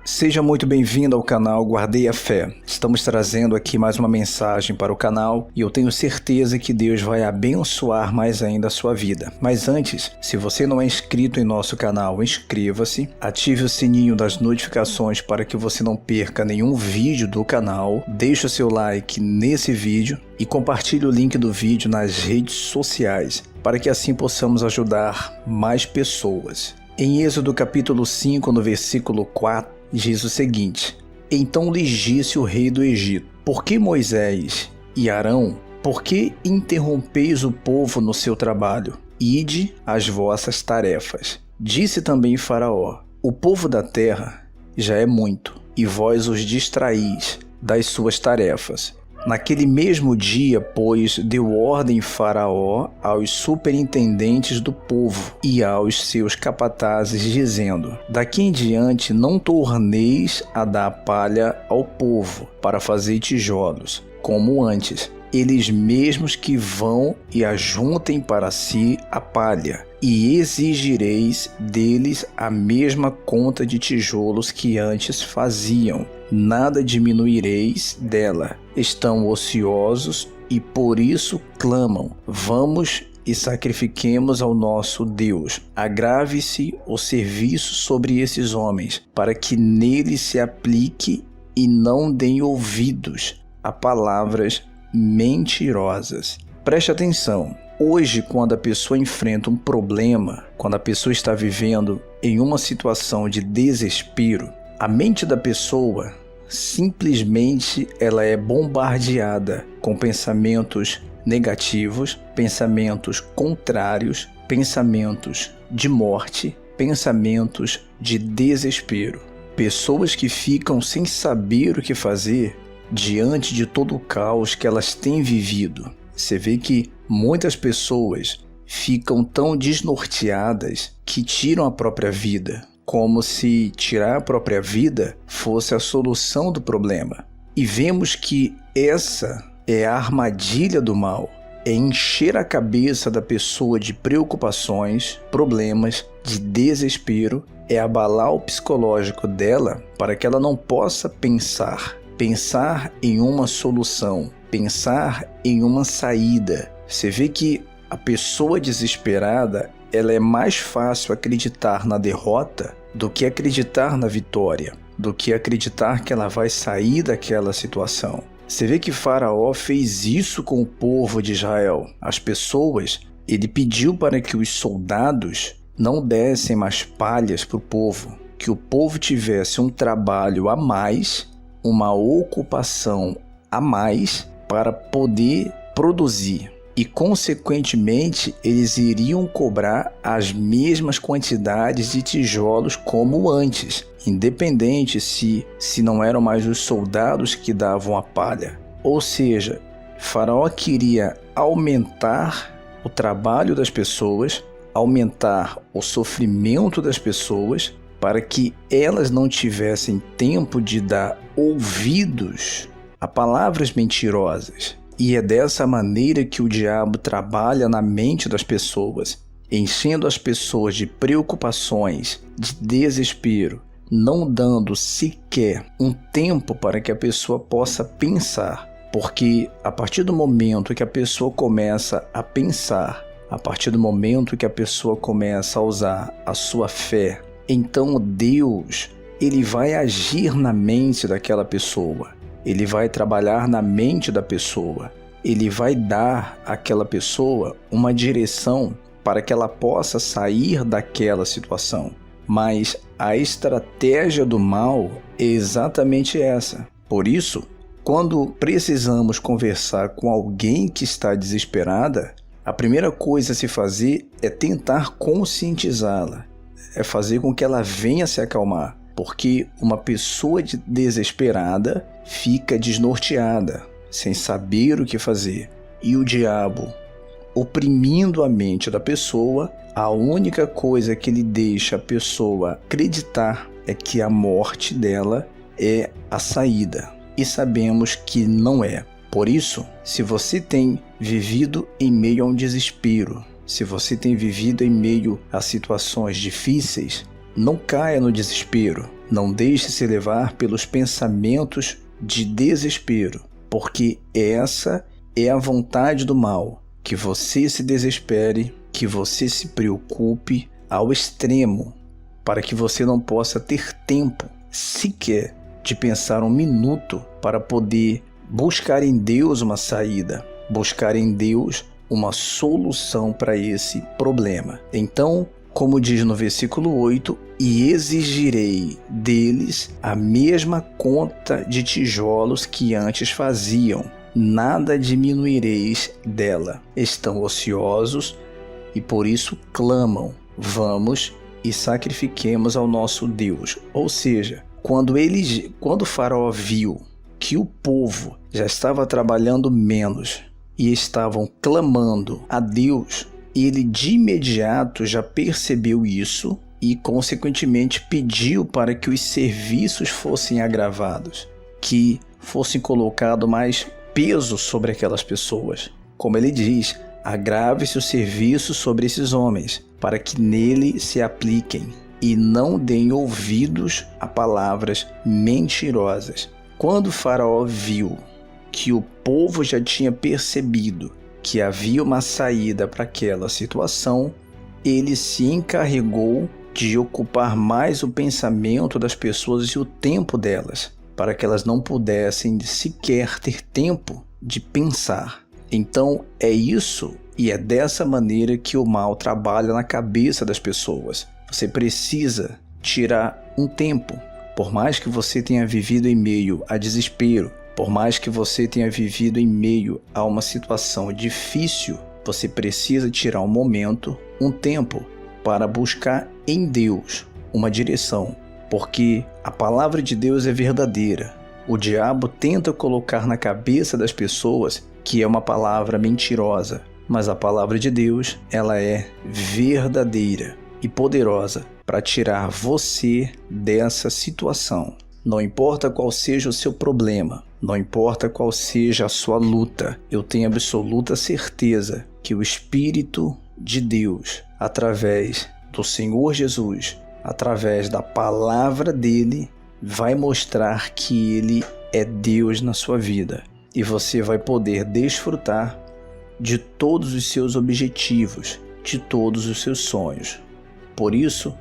Seja muito bem-vindo ao canal Guardei a Fé. Estamos trazendo aqui mais uma mensagem para o canal e eu tenho certeza que Deus vai abençoar mais ainda a sua vida. Mas antes, se você não é inscrito em nosso canal, inscreva-se, ative o sininho das notificações para que você não perca nenhum vídeo do canal, deixe o seu like nesse vídeo e compartilhe o link do vídeo nas redes sociais para que assim possamos ajudar mais pessoas. Em Êxodo capítulo 5, no versículo 4, diz o seguinte: Então lhes disse o rei do Egito: Por que Moisés e Arão, por que interrompeis o povo no seu trabalho? Ide às vossas tarefas. Disse também Faraó: O povo da terra já é muito, e vós os distraís das suas tarefas. Naquele mesmo dia, pois, deu ordem Faraó aos superintendentes do povo e aos seus capatazes, dizendo: Daqui em diante não torneis a dar palha ao povo para fazer tijolos, como antes. Eles mesmos que vão e ajuntem para si a palha, e exigireis deles a mesma conta de tijolos que antes faziam. Nada diminuireis dela. Estão ociosos e por isso clamam: Vamos e sacrifiquemos ao nosso Deus. Agrave-se o serviço sobre esses homens, para que neles se aplique e não deem ouvidos a palavras mentirosas. Preste atenção. Hoje, quando a pessoa enfrenta um problema, quando a pessoa está vivendo em uma situação de desespero, a mente da pessoa simplesmente ela é bombardeada com pensamentos negativos, pensamentos contrários, pensamentos de morte, pensamentos de desespero. Pessoas que ficam sem saber o que fazer diante de todo o caos que elas têm vivido. Você vê que muitas pessoas ficam tão desnorteadas que tiram a própria vida, como se tirar a própria vida fosse a solução do problema. E vemos que essa é a armadilha do mal, é encher a cabeça da pessoa de preocupações, problemas, de desespero, é abalar o psicológico dela para que ela não possa pensar em uma solução, pensar em uma saída. Você vê que a pessoa desesperada, ela é mais fácil acreditar na derrota do que acreditar na vitória, do que acreditar que ela vai sair daquela situação. Você vê que Faraó fez isso com o povo de Israel. As pessoas, ele pediu para que os soldados não dessem mais palhas para o povo, que o povo tivesse um trabalho a mais, uma ocupação a mais para poder produzir. E, consequentemente, eles iriam cobrar as mesmas quantidades de tijolos como antes, independente se não eram mais os soldados que davam a palha. Ou seja, Faraó queria aumentar o trabalho das pessoas, aumentar o sofrimento das pessoas, para que elas não tivessem tempo de dar ouvidos a palavras mentirosas. E é dessa maneira que o diabo trabalha na mente das pessoas, enchendo as pessoas de preocupações, de desespero, não dando sequer um tempo para que a pessoa possa pensar. Porque a partir do momento que a pessoa começa a pensar, a partir do momento que a pessoa começa a usar a sua fé, então Deus, ele vai agir na mente daquela pessoa. Ele vai trabalhar na mente da pessoa. Ele vai dar àquela pessoa uma direção para que ela possa sair daquela situação. Mas a estratégia do mal é exatamente essa. Por isso, quando precisamos conversar com alguém que está desesperada, a primeira coisa a se fazer é tentar conscientizá-la. É fazer com que ela venha se acalmar. Porque uma pessoa desesperada fica desnorteada, sem saber o que fazer. E o diabo, oprimindo a mente da pessoa, a única coisa que ele deixa a pessoa acreditar é que a morte dela é a saída. E sabemos que não é. Por isso, se você tem vivido em meio a um desespero, se você tem vivido em meio a situações difíceis, Não caia no desespero. Não deixe se levar pelos pensamentos de desespero, porque essa é a vontade do mal, que você se desespere, que você se preocupe ao extremo, para que você não possa ter tempo sequer de pensar um minuto para poder buscar em Deus uma saída, buscar em Deus uma solução para esse problema. Então, como diz no versículo 8, e exigirei deles a mesma conta de tijolos que antes faziam, nada diminuireis dela. Estão ociosos e por isso clamam, vamos e sacrifiquemos ao nosso Deus. Ou seja, quando o faraó viu que o povo já estava trabalhando menos e estavam clamando a Deus, ele de imediato já percebeu isso e, consequentemente, pediu para que os serviços fossem agravados, que fossem colocado mais peso sobre aquelas pessoas. Como ele diz, agrave-se o serviço sobre esses homens, para que nele se apliquem e não deem ouvidos a palavras mentirosas. Quando o faraó viu que o povo já tinha percebido que havia uma saída para aquela situação, ele se encarregou de ocupar mais o pensamento das pessoas e o tempo delas, para que elas não pudessem sequer ter tempo de pensar. Então é isso e é dessa maneira que o mal trabalha na cabeça das pessoas. Você precisa tirar um tempo, por mais que você tenha vivido em meio a desespero, por mais que você tenha vivido em meio a uma situação difícil, você precisa tirar um momento, um tempo, para buscar em Deus uma direção, porque a palavra de Deus é verdadeira. O diabo tenta colocar na cabeça das pessoas que é uma palavra mentirosa, mas a palavra de Deus, ela é verdadeira e poderosa para tirar você dessa situação. Não importa qual seja o seu problema, não importa qual seja a sua luta, eu tenho absoluta certeza que o Espírito de Deus, através do Senhor Jesus, através da palavra dele, vai mostrar que ele é Deus na sua vida. E você vai poder desfrutar de todos os seus objetivos, de todos os seus sonhos. Por isso,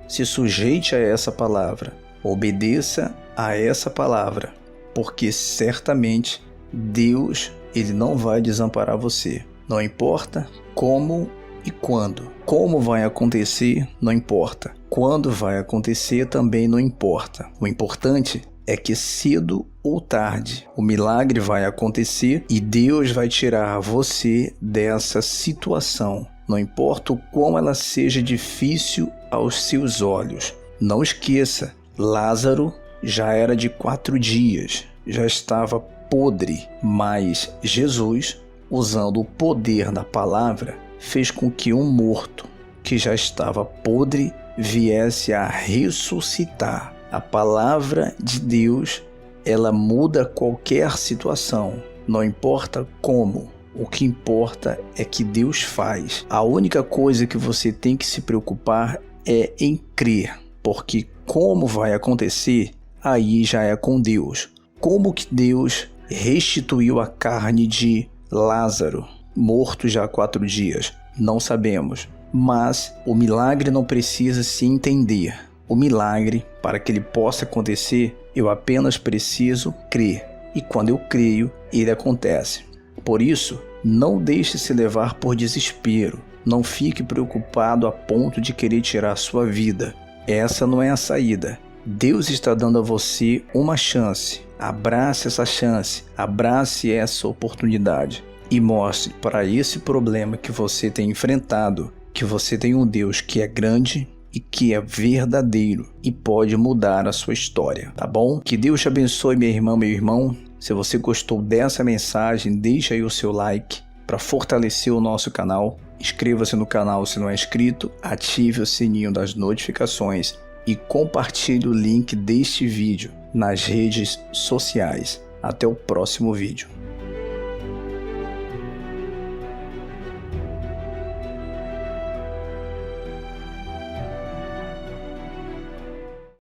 se sujeite a essa palavra, obedeça a essa palavra, porque certamente Deus, ele não vai desamparar você. Não importa como e quando. Como vai acontecer, não importa. Quando vai acontecer, também não importa. O importante é que cedo ou tarde o milagre vai acontecer e Deus vai tirar você dessa situação. Não importa o quão ela seja difícil aos seus olhos. Não esqueça, Lázaro já era de 4 dias, já estava podre, mas Jesus, usando o poder da palavra, fez com que um morto que já estava podre viesse a ressuscitar. A palavra de Deus, ela muda qualquer situação, não importa como. O que importa é que Deus faz. A única coisa que você tem que se preocupar é em crer, porque como vai acontecer, aí já é com Deus. Como que Deus restituiu a carne de Lázaro, morto já há 4 dias? Não sabemos, mas o milagre não precisa se entender. O milagre, para que ele possa acontecer, eu apenas preciso crer. E quando eu creio, ele acontece. Por isso, não deixe se levar por desespero. Não fique preocupado a ponto de querer tirar sua vida. Essa não é a saída. Deus está dando a você uma chance. Abrace essa chance, abrace essa oportunidade e mostre para esse problema que você tem enfrentado que você tem um Deus que é grande e que é verdadeiro e pode mudar a sua história, tá bom? Que Deus te abençoe, minha irmã, meu irmão. Se você gostou dessa mensagem, deixa aí o seu like para fortalecer o nosso canal. Inscreva-se no canal se não é inscrito, ative o sininho das notificações e compartilhe o link deste vídeo nas redes sociais. Até o próximo vídeo.